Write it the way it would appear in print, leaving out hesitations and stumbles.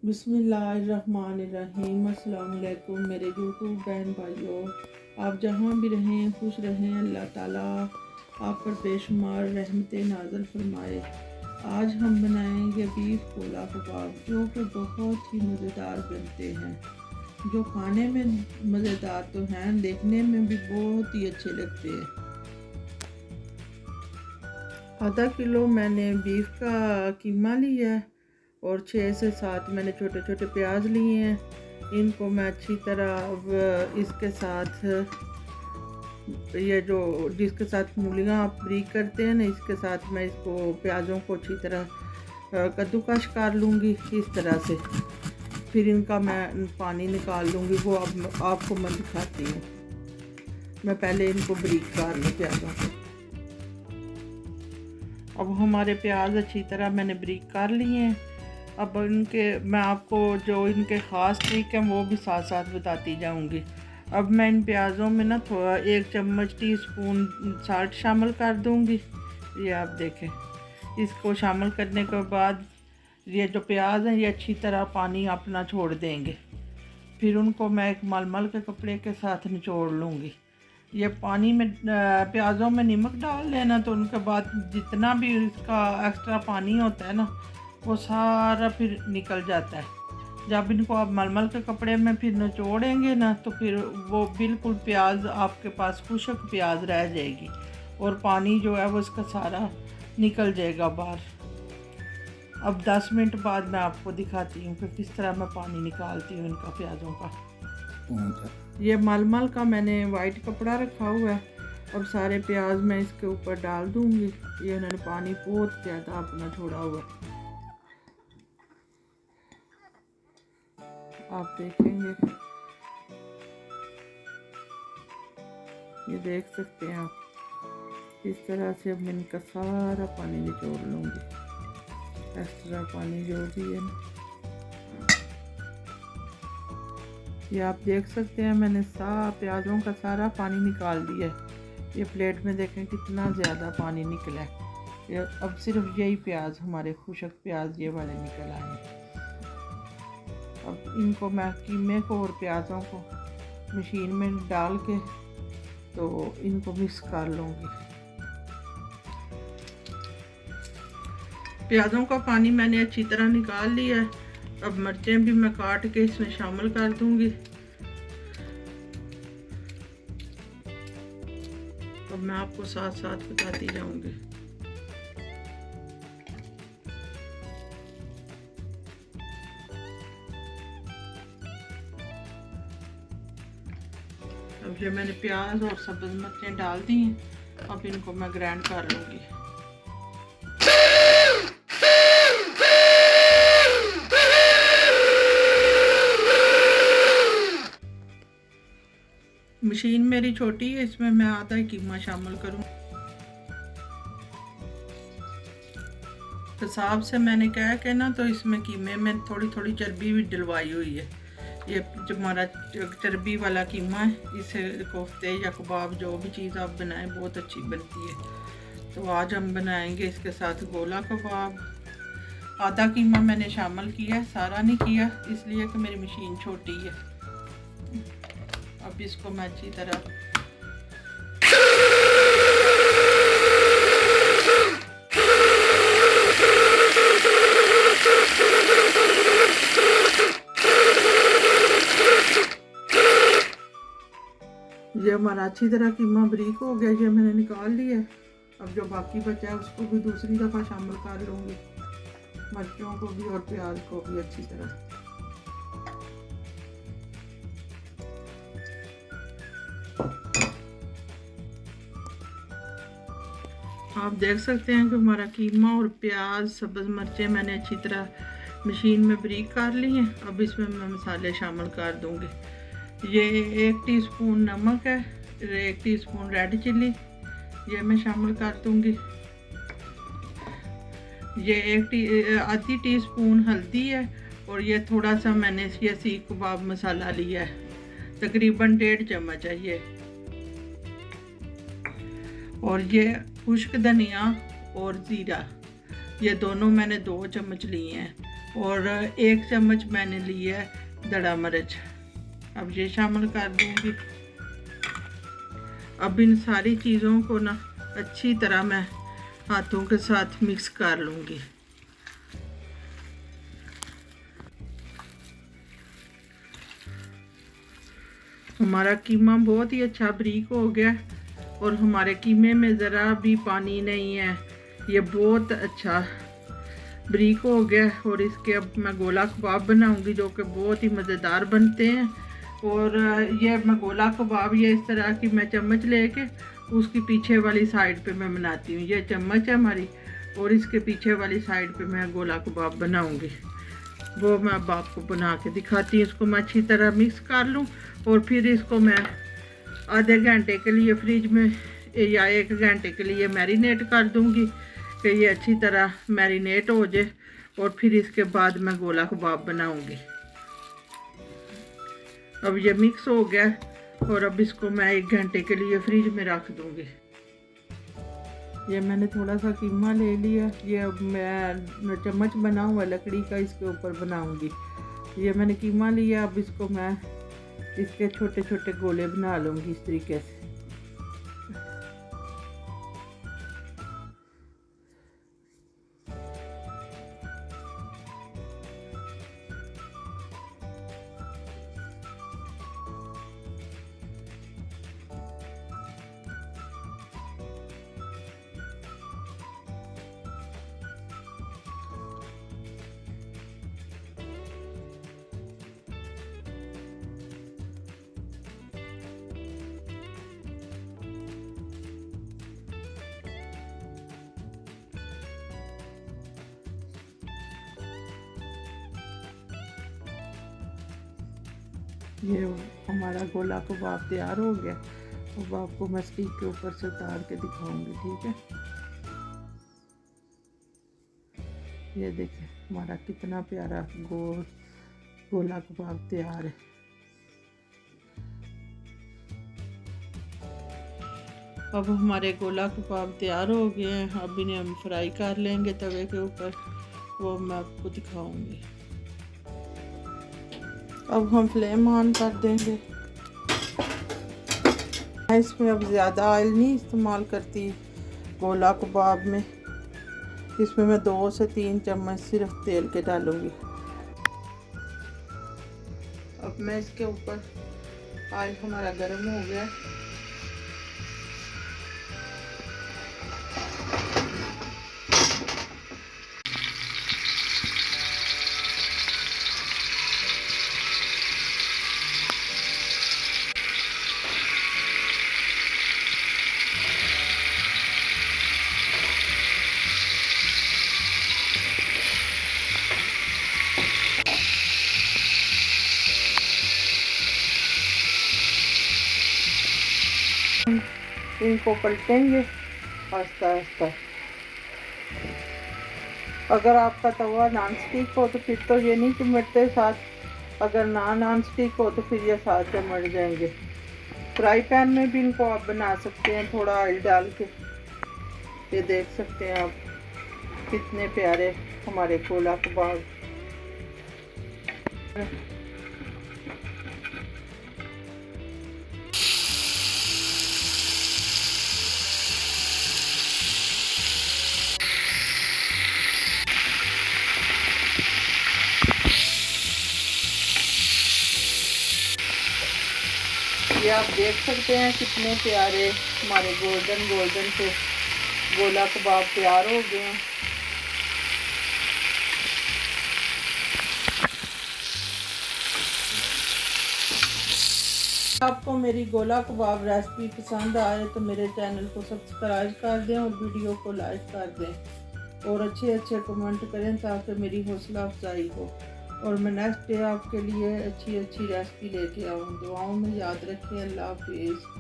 बिस्मिल्लाहिर्रहमानिर्रहीम। अस्सलाम वालेकुम मेरे यूट्यूब बहन भाइयों, आप जहाँ भी रहें खुश रहें। अल्लाह ताला आप पर बेशुमार रहमतें नाज़िल फरमाए। आज हम बनाएंगे बीफ कोला कबाब, जो कि बहुत ही मज़ेदार बनते हैं। जो खाने में मज़ेदार तो हैं, देखने में भी बहुत ही अच्छे लगते हैं। आधा किलो मैंने बीफ का कीमा लिया है और 6 से 7 मैंने छोटे छोटे प्याज लिए हैं। इनको मैं अच्छी तरह इसके साथ ये जो जिसके साथ मूलियाँ आप ब्रीक करते हैं ना, इसके साथ मैं इसको प्याज़ों को अच्छी तरह कद्दूकश कर लूँगी इस तरह से। फिर इनका मैं पानी निकाल लूँगी, वो अब आपको मैं दिखाती हूँ। मैं पहले इनको ब्रीक कर लूँ प्याज़ों को। अब हमारे प्याज अच्छी तरह मैंने ब्रीक कर लिए हैं। अब इनके मैं आपको जो इनके ख़ास ट्रिक हैं वो भी साथ साथ बताती जाऊंगी। अब मैं इन प्याज़ों में ना थोड़ा 1 चम्मच टीस्पून साल्ट शामिल कर दूंगी। ये आप देखें, इसको शामिल करने के बाद ये जो प्याज हैं ये अच्छी तरह पानी अपना छोड़ देंगे। फिर उनको मैं एक मलमल के कपड़े के साथ निचोड़ लूँगी। ये पानी में प्याज़ों में नमक डाल लेना, तो उनके बाद जितना भी इसका एक्स्ट्रा पानी होता है ना, वो सारा फिर निकल जाता है। जब इनको आप मलमल के कपड़े में फिर निचोड़ेंगे ना, तो फिर वो बिल्कुल प्याज आपके पास खुश्क प्याज रह जाएगी और पानी जो है वो इसका सारा निकल जाएगा बाहर। अब 10 मिनट बाद मैं आपको दिखाती हूँ कि किस तरह मैं पानी निकालती हूँ इनका प्याज़ों का। ये मलमल का मैंने वाइट कपड़ा रखा हुआ है। अब सारे प्याज मैं इसके ऊपर डाल दूँगी। ये उन्होंने पानी बहुत ज़्यादा अपना छोड़ा हुआ है, आप देखेंगे। ये देख सकते हैं आप। इस तरह से अब मैं इनका सारा पानी निचोड़ लूँगी। एक्स्ट्रा पानी जो भी है ना, ये आप देख सकते हैं। मैंने प्याज़ों का सारा पानी निकाल दिया है। ये प्लेट में देखें कितना ज़्यादा पानी निकला है। ये अब सिर्फ यही प्याज हमारे खुश्क प्याज ये वाले निकल आए हैं। अब इनको मैं कीमे को और प्याज़ों को मशीन में डाल के तो इनको मिक्स कर लूँगी। प्याज़ों का पानी मैंने अच्छी तरह निकाल लिया है। अब मिर्चें भी मैं काट के इसमें शामिल कर दूँगी। अब मैं आपको साथ साथ बताती जाऊँगी। अब जो मैंने प्याज और सब्ज़ मिर्चें डाल दी हैं, अब इनको मैं ग्राइंड कर लूँगी। मशीन मेरी छोटी है, इसमें मैं आधा कीमा शामिल करूँ। हिसाब से मैंने कहा कि ना, तो इसमें कीमे में थोड़ी थोड़ी चर्बी भी डलवाई हुई है। ये जो हमारा चर्बी वाला कीमा है, इसे कोफ्ते या कबाब जो भी चीज़ आप बनाएं बहुत अच्छी बनती है। तो आज हम बनाएंगे इसके साथ गोला कबाब। आधा कीमा मैंने शामिल किया, सारा नहीं किया, इसलिए कि मेरी मशीन छोटी है। अब इसको मैं अच्छी तरह ये हमारा अच्छी तरह कीमा ब्रीक हो गया। ये मैंने निकाल लिया। अब जो बाकी बचा है उसको भी दूसरी दफ़ा शामिल कर लूँगी, मिर्चों को भी और प्याज को भी अच्छी तरह। आप देख सकते हैं कि हमारा कीमा और प्याज सब्ज़ मिर्चें मैंने अच्छी तरह मशीन में ब्रीक कर ली हैं। अब इसमें मैं मसाले शामिल कर दूँगी। ये 1 टीस्पून नमक है, 1 टीस्पून रेड चिल्ली ये मैं शामिल कर दूँगी। ये आधी टीस्पून हल्दी है और ये थोड़ा सा मैंने ये सीख कबाब मसाला लिया है, तकरीबन 1.5 चम्मच है ये। और ये खुश्क धनिया और ज़ीरा ये दोनों मैंने 2 चम्मच लिए हैं। और 1 चम्मच मैंने लिया है दड़ा मिर्च। अब ये शामिल कर दूंगी। अब इन सारी चीज़ों को ना अच्छी तरह मैं हाथों के साथ मिक्स कर लूँगी। हमारा कीमा बहुत ही अच्छा बारीक हो गया और हमारे कीमे में ज़रा भी पानी नहीं है, ये बहुत अच्छा बारीक हो गया। और इसके अब मैं गोला कबाब बनाऊंगी जो कि बहुत ही मज़ेदार बनते हैं। और ये मैं गोला कबाब ये इस तरह की मैं चम्मच लेके उसकी पीछे वाली साइड पे मैं बनाती हूँ। ये चम्मच है हमारी और इसके पीछे वाली साइड पे मैं गोला कबाब बनाऊंगी, वो मैं अब आपको बना के दिखाती हूँ। इसको मैं अच्छी तरह मिक्स कर लूँ और फिर इसको मैं आधे घंटे के लिए फ्रिज में या 1 घंटे के लिए मैरिनेट कर दूँगी कि ये अच्छी तरह मैरिनेट हो जाए। और फिर इसके बाद मैं गोला कबाब बनाऊँगी। अब ये मिक्स हो गया और अब इसको मैं 1 घंटे के लिए फ्रिज में रख दूँगी। ये मैंने थोड़ा सा कीमा ले लिया। ये अब मैं चम्मच बना हुआ लकड़ी का इसके ऊपर बनाऊंगी। ये मैंने कीमा लिया, अब इसको मैं इसके छोटे छोटे गोले बना लूँगी इस तरीके से। ये हमारा गोला कबाब तैयार हो गया। अब आपको मैं स्टिक के ऊपर से उतार के दिखाऊंगी, ठीक है। ये देखिए हमारा कितना प्यारा गोला कबाब तैयार है। अब हमारे गोला कबाब तैयार हो गए हैं। अब इन्हें हम फ्राई कर लेंगे तवे के ऊपर, वो मैं आपको दिखाऊंगी। अब हम फ्लेम ऑन कर देंगे। मैं इसमें अब ज़्यादा ऑयल नहीं इस्तेमाल करती गोला कबाब में। इसमें मैं 2 से 3 चम्मच सिर्फ तेल के डालूंगी। अब मैं इसके ऊपर ऑयल हमारा गर्म हो गया। इनको पलटेंगे आस्ता आस्ता। अगर आपका तवा नॉन स्टिक हो तो फिर तो ये नहीं चिमटते साथ, अगर नॉन स्टिक हो तो फिर ये साथ चिमट जाएंगे। फ्राई पैन में भी इनको आप बना सकते हैं थोड़ा ऑयल डाल के। ये देख सकते हैं आप कितने प्यारे हमारे गोला कबाब। ये आप देख सकते हैं कितने प्यारे हमारे गोल्डन से गोला कबाब तैयार हो गए हैं। आपको मेरी गोला कबाब रेसिपी पसंद आए तो मेरे चैनल को सब्सक्राइब कर दें और वीडियो को लाइक कर दें और अच्छे कमेंट करें ताकि मेरी हौसला अफजाई हो और मैं नेक्स्ट डे आपके लिए अच्छी रेसिपी लेके आऊँ। दुआओं में याद रखें। अल्लाह हाफिज़।